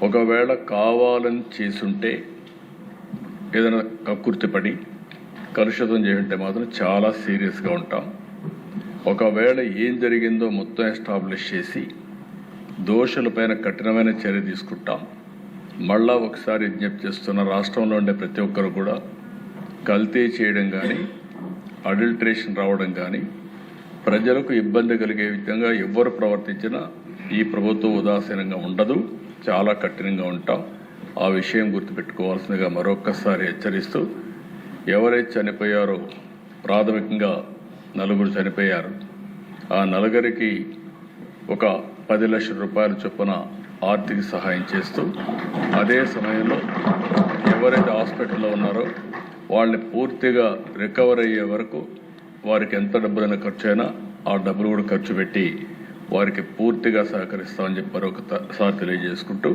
ఒకవేళ కావాలని చేసుంటే ఏదైనా కక్కుర్తిపడి కలుషితం చేస్తుంటే మాత్రం చాలా సీరియస్గా ఉంటాం. ఒకవేళ ఏం జరిగిందో మొత్తం ఎస్టాబ్లిష్ చేసి దోషులపైన కఠినమైన చర్య తీసుకుంటాం. మళ్ళా ఒకసారి విజ్ఞప్తి చేస్తున్న రాష్ట్రంలో ఉండే ప్రతి ఒక్కరు కూడా కల్తీ చేయడం కానీ అడల్టరేషన్ రావడం కానీ ప్రజలకు ఇబ్బంది కలిగే విధంగా ఎవరు ప్రవర్తించినా ఈ ప్రభుత్వం ఉదాసీనంగా ఉండదు, చాలా కఠినంగా ఉంటాం. ఆ విషయం గుర్తుపెట్టుకోవాల్సిందిగా మరొక్కసారి హెచ్చరిస్తూ, ఎవరైతే చనిపోయారో ప్రాథమికంగా 4 చనిపోయారు. ఆ 4కి ఒక 10 లక్షల రూపాయల చొప్పున ఆర్థిక సహాయం చేస్తూ, అదే సమయంలో ఎవరైతే హాస్పిటల్లో ఉన్నారో వాళ్ళని పూర్తిగా రికవర్ అయ్యే వరకు వారికి ఎంత డబ్బులైనా ఖర్చు అయినా ఆ డబ్బులు కూడా ఖర్చు పెట్టి వారికి పూర్తిగా సహకరిస్తామని చెప్పి మరొకసారి తెలియజేసుకుంటూ